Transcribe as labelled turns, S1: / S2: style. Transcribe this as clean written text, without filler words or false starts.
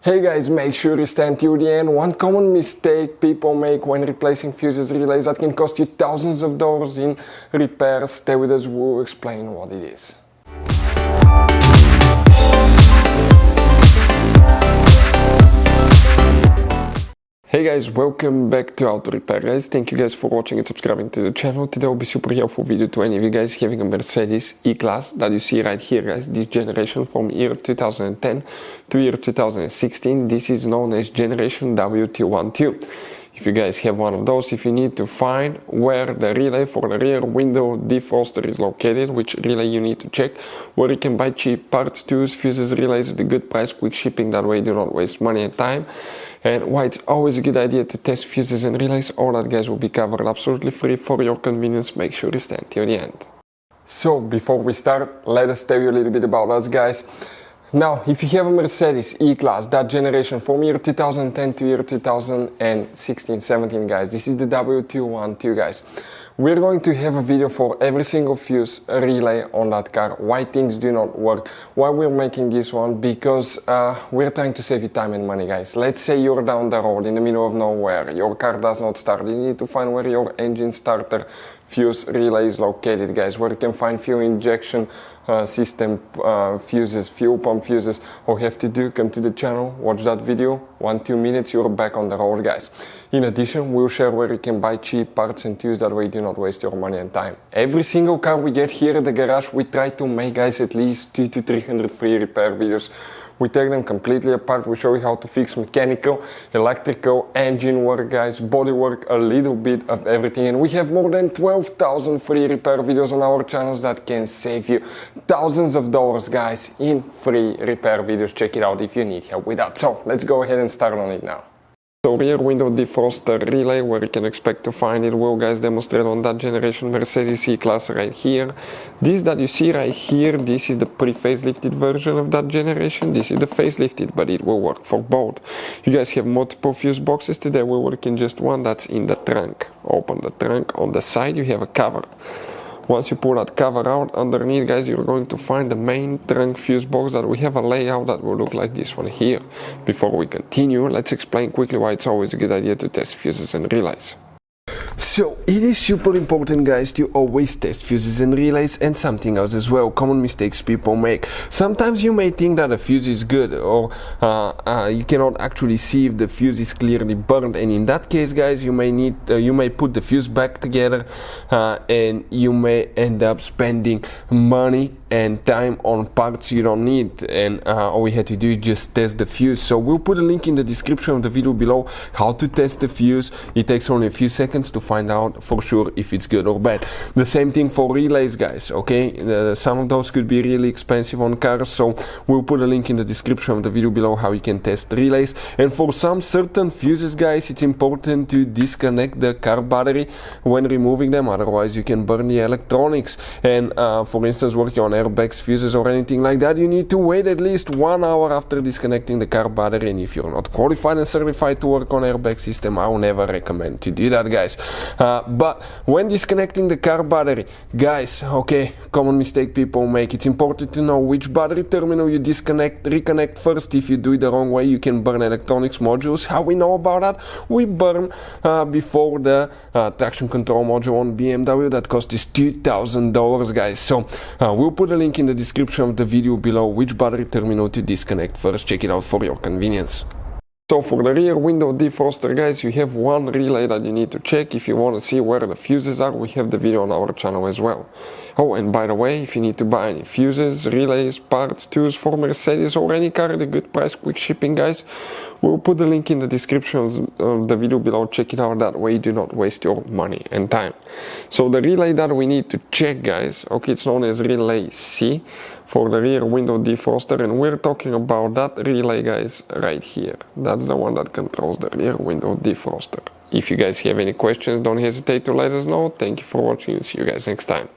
S1: Hey guys, make sure you stand till the end. One common mistake people make when replacing fuses relays that can cost you thousands of dollars in repairs. Stay with us, we'll explain what it is. Hey guys, welcome back to Auto Repair guys. Thank you guys for watching and subscribing to the channel. Today will be super helpful video to any of you guys having a Mercedes E Class that you see right here guys. This generation from year 2010 to year 2016. This is known as generation W212. If you guys have one of those, if you need to find where the relay for the rear window defroster is located, which relay you need to check, where you can buy cheap parts, tools, fuses, relays at a good price, quick shipping, that way you do not waste money and time. And why it's always a good idea to test fuses and relays, all that guys will be covered absolutely free for your convenience. Make sure you stand till the end. So before we start, let us tell you a little bit about us guys. Now, if you have a Mercedes E Class, that generation from year 2010 to year 2016-17 guys, this is the W212 guys. We're going to have a video for every single fuse relay on that car, why things do not work, why we're making this one, because we're trying to save you time and money guys. Let's say you're down the road in the middle of nowhere, your car does not start, you need to find where your engine starter fuse relay is located guys, where you can find fuel injection system fuses, fuel pump fuses. All you have to do, come to the channel, watch that video, 1-2 minutes, you're back on the road guys. In addition, we'll share where you can buy cheap parts and tools, that way you do not waste your money and time. Every single car we get here at the garage, we try to make guys at least 200 to 300 free repair videos. We take them completely apart, we show you how to fix mechanical, electrical, engine work guys, body work, a little bit of everything. And we have more than 12,000 free repair videos on our channels that can save you thousands of dollars guys in free repair videos. Check it out if you need help with that. So let's go ahead and start on it now. So rear window defroster relay, where you can expect to find it, will guys demonstrate on that generation Mercedes E Class right here. This that you see right here, this is the pre-facelifted version of that generation. This is the facelifted, but it will work for both. You guys have multiple fuse boxes. Today we're working just one that's in the trunk. Open the trunk, on the side you have a cover. Once you pull that cover out, underneath guys, you're going to find the main trunk fuse box that we have a layout that will look like this one here. Before we continue, let's explain quickly why it's always a good idea to test fuses and relays. So it is super important guys to always test fuses and relays, and something else as well, common mistakes people make. Sometimes you may think that a fuse is good, or you cannot actually see if the fuse is clearly burned, and in that case guys, you may put the fuse back together and you may end up spending money and time on parts you don't need, and all we had to do is just test the fuse. So we'll put a link in the description of the video below how to test the fuse. It takes only a few seconds to find out for sure if it's good or bad. The same thing for relays guys, okay? Some of those could be really expensive on cars, so we'll put a link in the description of the video below how you can test relays. And for some certain fuses guys, it's important to disconnect the car battery when removing them, otherwise you can burn the electronics. And for instance, working on airbags, fuses or anything like that, you need to wait at least 1 hour after disconnecting the car battery. And if you're not qualified and certified to work on airbag system, I will never recommend to do that guys. But when disconnecting the car battery guys, okay, common mistake people make, it's important to know which battery terminal you reconnect first. If you do it the wrong way, you can burn electronics modules. How we know about that? We burn before the traction control module on BMW that cost us $2,000 guys. So we'll put a link in the description of the video below which battery terminal to disconnect first. Check it out for your convenience. So for the rear window defroster guys, you have one relay that you need to check. If you want to see where the fuses are, we have the video on our channel as well. Oh, and by the way, if you need to buy any fuses, relays, parts, tools for Mercedes or any car at a good price, quick shipping guys, we'll put the link in the description of the video below. Check it out, that way you do not waste your money and time. So the relay that we need to check guys, okay, it's known as relay C for the rear window defroster, and we're talking about that relay guys right here. That's the one that controls the rear window defroster. If you guys have any questions, don't hesitate to let us know. Thank you for watching and see you guys next time.